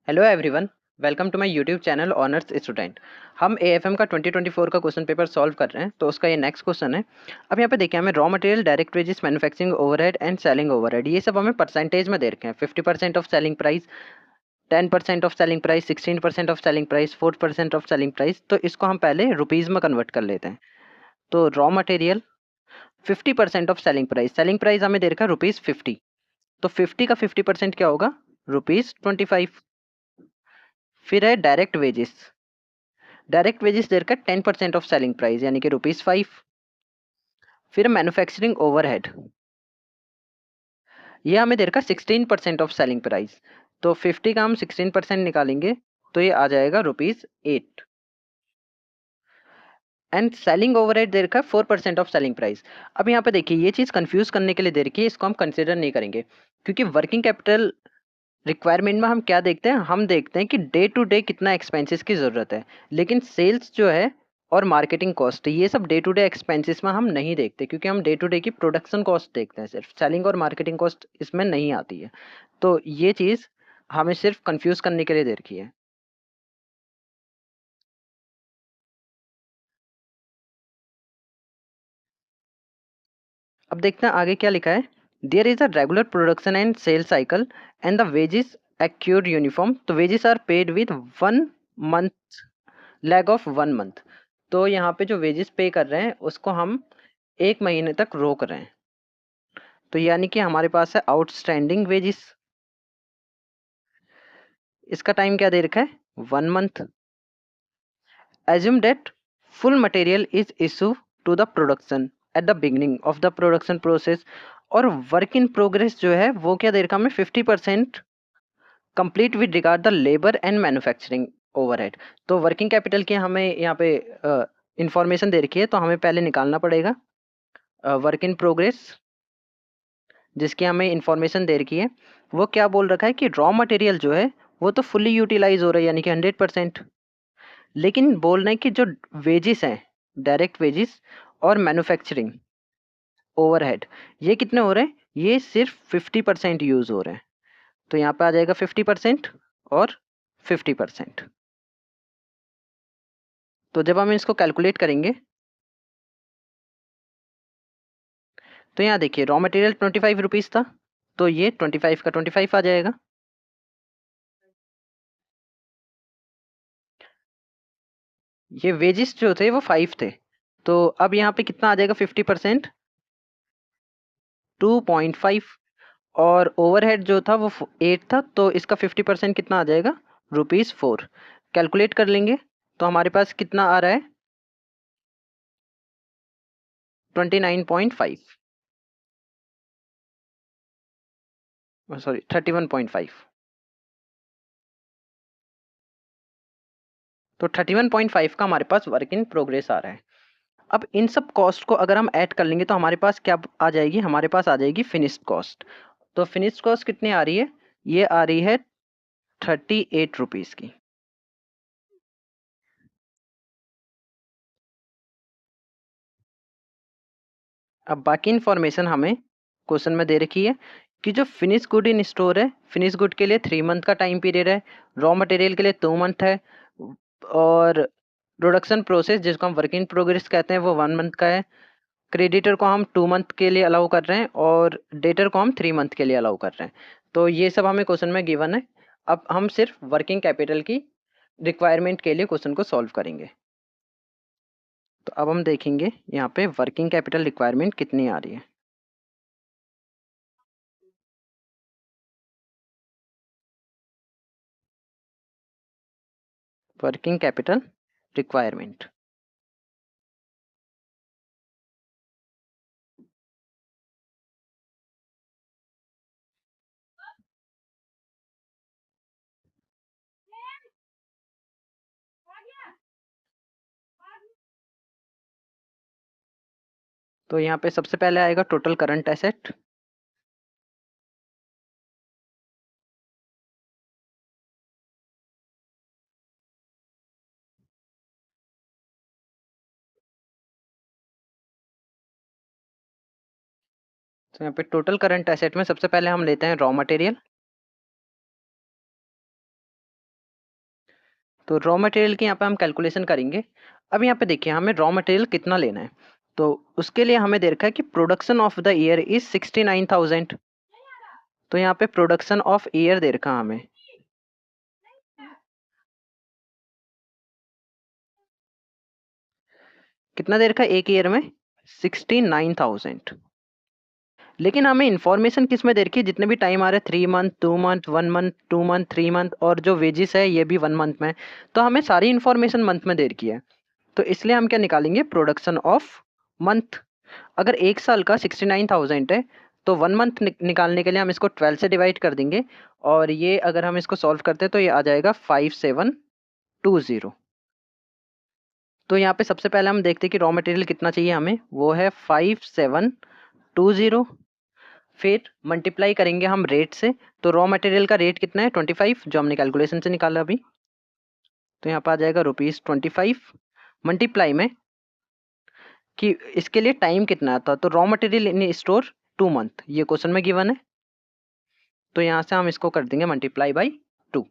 Hello everyone, welcome to my YouTube channel honours student. हम AFM का 2024 का question paper solve कर रहे हैं। तो उसका ये नेक्स्ट क्वेश्चन है। अब यहाँ पे देखिए, हमें raw material, direct wages, manufacturing overhead and selling overhead, ये सब हमें परसेंटेज में दे रखे हैं। 50% of selling price, 10% of selling price, 16% of selling price, 4% of selling price. तो इसको हम पहले रुपीज़ में कन्वर्ट कर लेते हैं। तो raw material 50% of selling price हमें दे रखा है ₹50। तो 50 का 50% क्या होगा? ₹25। फिर है डायरेक्ट वेजेस दे रखा है 10% ऑफ सेलिंग प्राइस यानी कि ₹5। फिर मैन्युफैक्चरिंग ओवरहेड, ये हमें दे रखा है 16% ऑफ सेलिंग प्राइस। तो 50 का हम 16% निकालेंगे तो ये आ जाएगा ₹8। एंड सेलिंग ओवरहेड दे रखा है 4% ऑफ सेलिंग प्राइस। अब यहाँ पे देखिए, ये चीज़ कंफ्यूज करने के लिए दे रखी है, इसको हम कंसिडर नहीं करेंगे, क्योंकि वर्किंग कैपिटल रिक्वायरमेंट में हम क्या देखते हैं? हम देखते हैं कि डे टू डे कितना एक्सपेंसेस की ज़रूरत है। लेकिन सेल्स जो है और मार्केटिंग कॉस्ट, ये सब डे टू डे एक्सपेंसेस में हम नहीं देखते, क्योंकि हम डे टू डे की प्रोडक्शन कॉस्ट देखते हैं। सिर्फ सेलिंग और मार्केटिंग कॉस्ट इसमें नहीं आती है। तो ये चीज़ हमें सिर्फ कंफ्यूज करने के लिए दे रखी है। अब देखते हैं आगे क्या लिखा है। There is a regular production and sale cycle and the wages accrued uniform. तो wages are paid with 1 month lag of 1 month. तो यहाँ पे जो वेजेस पे कर रहे हैं उसको हम 1 महीने तक रोक रहे हैं। तो यानी कि हमारे पास है आउटस्टैंडिंग वेजेस। इसका टाइम क्या दे रखा है? 1 month. Assume that full material is issue to the production at the beginning of the production process. और वर्क इन प्रोग्रेस जो है वो क्या दे रखा है हमें? 50% complete with regard the labour and manufacturing overhead. तो वर्किंग कैपिटल की हमें यहाँ पे इंफॉर्मेशन दे रखी है, तो हमें पहले निकालना पड़ेगा वर्क इन प्रोग्रेस, जिसकी हमें इंफॉर्मेशन दे रखी है। वो क्या बोल रखा है कि रॉ मटेरियल जो है वो तो फुल्ली यूटिलाइज हो रहा है यानी कि 100%। लेकिन बोल रहे हैं कि जो वेजेस हैं, डायरेक्ट वेजेस और मैन्युफैक्चरिंग ओवरहेड, ये कितने हो रहे हैं? ये सिर्फ 50% यूज हो रहे हैं। तो यहाँ पे आ जाएगा 50% और 50%। तो जब हम इसको कैलकुलेट करेंगे तो यहाँ देखिए, रॉ मटेरियल ₹25 था, तो ये 25 का 25 आ जाएगा। ये वेजेस जो थे वो 5 थे। तो अब यहाँ पे कितना आ जाएगा? 50%, 2.5। और ओवरहेड जो था वो 8 था, तो इसका 50% कितना आ जाएगा? ₹4। कैलकुलेट कर लेंगे तो हमारे पास कितना आ रहा है? 29.5, सॉरी 31.5। तो 31.5 का हमारे पास वर्क इन प्रोग्रेस आ रहा है। अब इन सब कॉस्ट को अगर हम ऐड कर लेंगे तो हमारे पास क्या आ जाएगी? हमारे पास आ जाएगी फिनिश्ड कॉस्ट। तो फिनिश्ड कॉस्ट कितनी आ रही है? ये आ रही है ₹38 की। अब बाकी इन्फॉर्मेशन हमें क्वेश्चन में दे रखी है कि जो फिनिश गुड इन स्टोर है, फिनिश गुड के लिए 3 मंथ का टाइम पीरियड है, रॉ मटेरियल के लिए 2 मंथ है, और प्रोडक्शन प्रोसेस जिसको हम वर्क इन प्रोग्रेस कहते हैं वो 1 मंथ का है। क्रेडिटर को हम 2 मंथ के लिए अलाउ कर रहे हैं और डेटर को हम 3 मंथ के लिए अलाउ कर रहे हैं। तो ये सब हमें क्वेश्चन में गिवन है। अब हम सिर्फ वर्किंग कैपिटल की रिक्वायरमेंट के लिए क्वेश्चन को सॉल्व करेंगे। तो अब हम देखेंगे यहाँ पे वर्किंग कैपिटल रिक्वायरमेंट कितनी आ रही है। Working capital requirement. तो यहाँ पे सबसे पहले आएगा टोटल करंट एसेट। तो यहाँ पे टोटल करंट एसेट में सबसे पहले हम लेते हैं रॉ मटेरियल। तो रॉ मटेरियल की यहाँ पे हम कैलकुलेशन करेंगे। अब यहाँ पे देखिए हमें रॉ मटेरियल कितना लेना है, तो उसके लिए हमें दे रखा है कि production of the year is 69,000। तो यहाँ पे प्रोडक्शन ऑफ ईयर दे रखा हमें, कितना दे रखा है एक ईयर में, 69,000। लेकिन हमें इन्फॉर्मेशन किस में दे रखी है, जितने भी टाइम आ रहे हैं 3 month, 2 month, 1 month, 2 month, 3 month, और जो वेजेस है ये भी 1 मंथ में। तो हमें सारी इन्फॉर्मेशन मंथ में दे रखी है, तो इसलिए हम क्या निकालेंगे, प्रोडक्शन ऑफ मंथ। अगर एक साल का 69,000 है, तो 1 मंथ निकालने के लिए हम इसको 12 से डिवाइड कर देंगे, और ये अगर हम इसको सॉल्व करते हैं तो ये आ जाएगा 5720। तो यहाँ पे सबसे पहले हम देखते हैं कि रॉ मटेरियल कितना चाहिए हमें, वो है 5720। फिर मल्टीप्लाई करेंगे हम रेट से, तो रॉ मटेरियल का रेट कितना है 25, जो हमने कैलकुलेशन से निकाला अभी। तो यहाँ पर आ जाएगा ₹25 मल्टीप्लाई में कि इसके लिए टाइम कितना आता, तो raw material in store 2 month, ये क्वेश्चन में गिवन है। तो यहाँ से हम इसको कर देंगे मल्टीप्लाई बाई 2,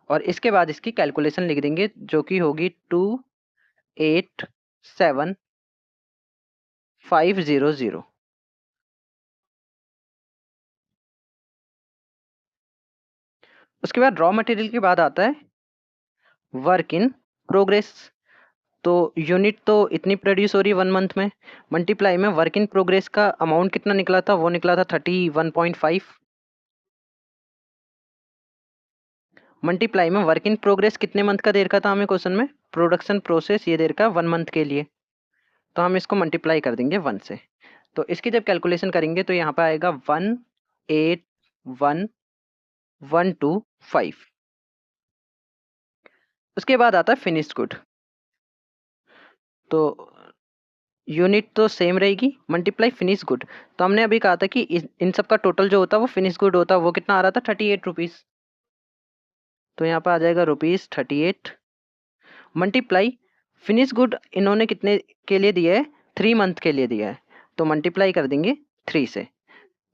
और इसके बाद इसकी कैलकुलेशन लिख देंगे, जो कि होगी 287,500। उसके बाद रॉ मटेरियल के बाद आता है वर्क इन प्रोग्रेस। तो यूनिट तो इतनी प्रोड्यूस हो रही है 1 मंथ में, मल्टीप्लाई में वर्क इन प्रोग्रेस का अमाउंट कितना निकला था, वो निकला था 31.5। मल्टीप्लाई में वर्क इन प्रोग्रेस कितने मंथ का दे रखा था हमें क्वेश्चन में, प्रोडक्शन प्रोसेस ये दे रखा है 1 मंथ के लिए, तो हम इसको मल्टीप्लाई कर देंगे 1 से। तो इसकी जब कैलकुलेशन करेंगे तो यहाँ पे आएगा 181,125। उसके बाद आता है फिनिश्ड गुड। तो यूनिट तो सेम रहेगी, मल्टीप्लाई फिनिश गुड। तो हमने अभी कहा था कि इन सब का टोटल जो होता है वो फिनिश गुड होता है, वो कितना आ रहा था 38 रुपीज़। तो यहाँ पर आ जाएगा ₹38 मल्टीप्लाई फिनिश गुड इन्होंने कितने के लिए दिया है, 3 मंथ के लिए दिया है, तो मल्टीप्लाई कर देंगे 3 से।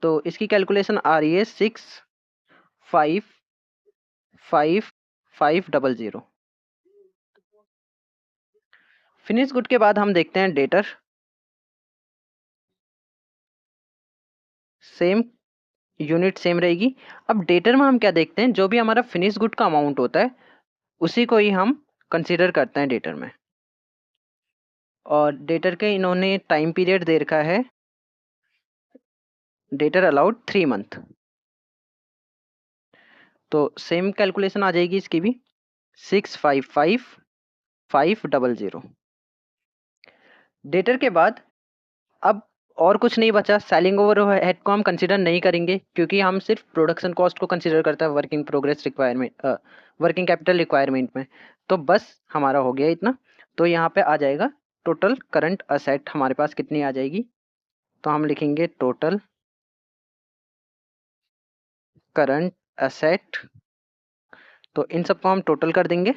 तो इसकी कैलकुलेशन आ रही है 655,500। फिनिश गुड के बाद हम देखते हैं डेटर, सेम यूनिट सेम रहेगी। अब डेटर में हम क्या देखते हैं, जो भी हमारा फिनिश गुड का अमाउंट होता है उसी को ही हम कंसीडर करते हैं डेटर में। और डेटर के इन्होंने टाइम पीरियड दे रखा है, डेटर अलाउड 3 मंथ। तो सेम कैलकुलेशन आ जाएगी इसकी भी, 655,500। डेटर के बाद अब और कुछ नहीं बचा, सेलिंग ओवर हेड को हम कंसिडर नहीं करेंगे, क्योंकि हम सिर्फ प्रोडक्शन कॉस्ट को कंसिडर करते हैं working progress requirement, working capital requirement में। तो बस हमारा हो गया इतना। तो यहाँ पे आ जाएगा टोटल करंट असेट हमारे पास कितनी आ जाएगी, तो हम लिखेंगे टोटल करंट असेट। तो इन सबको हम टोटल कर देंगे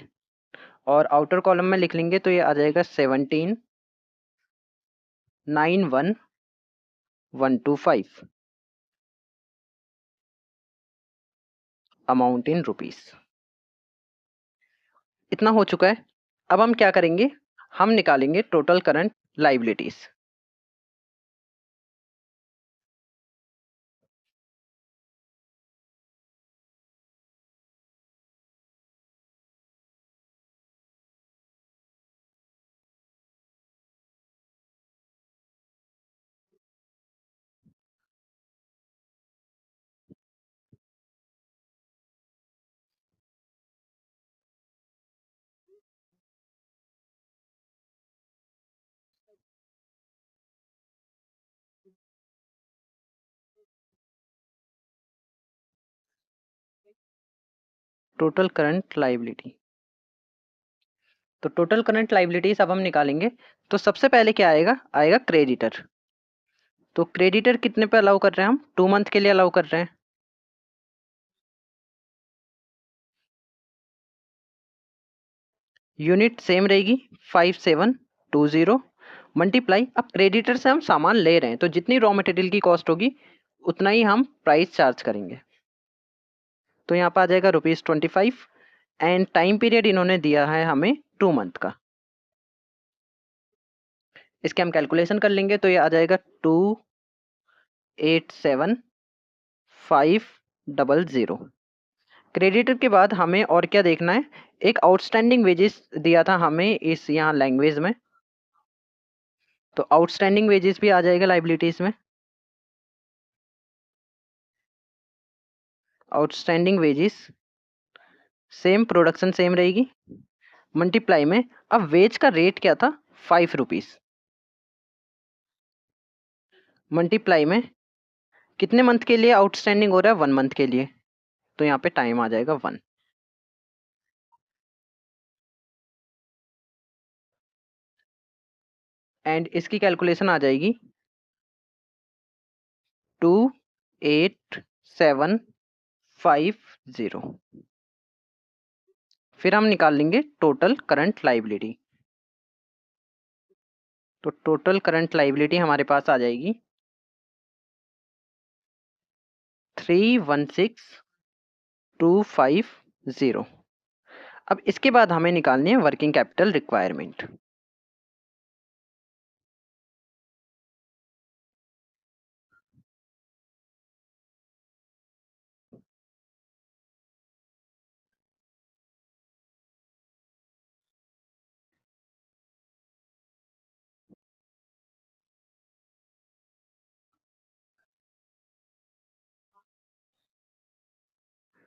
और आउटर कॉलम में लिख लेंगे, तो ये आ जाएगा 17,91,125 अमाउंट इन रुपीस। इतना हो चुका है। अब हम क्या करेंगे, हम निकालेंगे total current liabilities. Total current liability, तो टोटल करंट लाइबिलिटीज अब हम निकालेंगे। तो सबसे पहले क्या आएगा, आएगा क्रेडिटर। तो क्रेडिटर कितने पे अलाउ कर रहे हैं हम, 2 मंथ के लिए अलाउ कर रहे हैं। यूनिट सेम रहेगी 5720 मल्टीप्लाई, अब क्रेडिटर से हम सामान ले रहे हैं तो जितनी रॉ मटेरियल की कॉस्ट होगी उतना ही हम प्राइस चार्ज करेंगे। तो यहाँ पर आ जाएगा ₹25। एंड टाइम पीरियड इन्होंने दिया है हमें 2 मंथ का। इसके हम कैलकुलेशन कर लेंगे तो ये आ जाएगा 287500। क्रेडिटर के बाद हमें और क्या देखना है, एक आउटस्टैंडिंग वेजेस दिया था हमें इस यहाँ लैंग्वेज में, तो आउटस्टैंडिंग वेजेस भी आ जाएगा लाइबिलिटीज में। Outstanding wages same, production same रहेगी, मल्टीप्लाई में अब वेज का रेट क्या था 5 रुपीज, मल्टीप्लाई में कितने मंथ के लिए आउटस्टैंडिंग हो रहा है 1 मंथ के लिए, तो यहाँ पे टाइम आ जाएगा 1। एंड इसकी कैलकुलेशन आ जाएगी 28750। फिर हम निकाल लेंगे टोटल करंट लाइबिलिटी। तो टोटल करंट लाइबिलिटी हमारे पास आ जाएगी 316250। अब इसके बाद हमें निकालनी है वर्किंग कैपिटल रिक्वायरमेंट।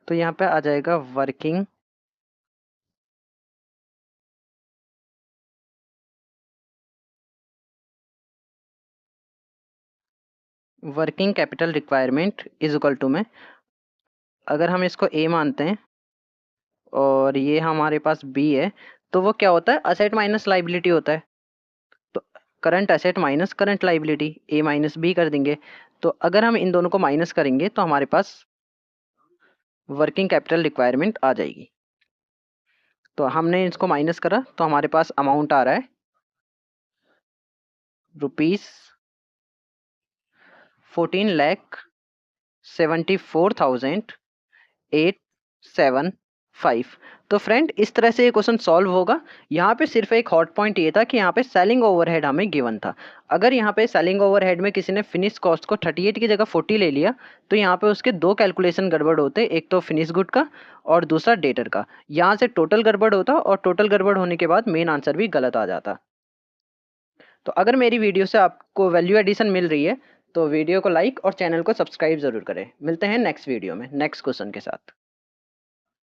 तो यहाँ पे आ जाएगा working capital requirement is equal to में, अगर हम इसको ए मानते हैं और ये हमारे पास बी है, तो वो क्या होता है, असेट माइनस लाइबिलिटी होता है। तो current asset minus current liability, A minus B कर देंगे। तो अगर हम इन दोनों को माइनस करेंगे तो हमारे पास वर्किंग कैपिटल रिक्वायरमेंट आ जाएगी। तो हमने इसको माइनस करा तो हमारे पास अमाउंट आ रहा है ₹14,74,875। तो फ्रेंड इस तरह से ये क्वेश्चन सॉल्व होगा। यहाँ पे सिर्फ एक हॉट पॉइंट ये था कि यहाँ पे सेलिंग ओवरहेड हमें गिवन था। अगर यहाँ पे सेलिंग ओवरहेड में किसी ने फिनिश कॉस्ट को 38 की जगह 40 ले लिया तो यहाँ पे उसके दो कैलकुलेशन गड़बड़ होते, एक तो फिनिश गुड का और दूसरा डेटर का। यहाँ से टोटल गड़बड़ होता और टोटल गड़बड़ होने के बाद मेन आंसर भी गलत आ जाता। तो अगर मेरी वीडियो से आपको वैल्यू एडिशन मिल रही है तो वीडियो को लाइक और चैनल को सब्सक्राइब जरूर करें। मिलते हैं नेक्स्ट वीडियो में नेक्स्ट क्वेश्चन के साथ।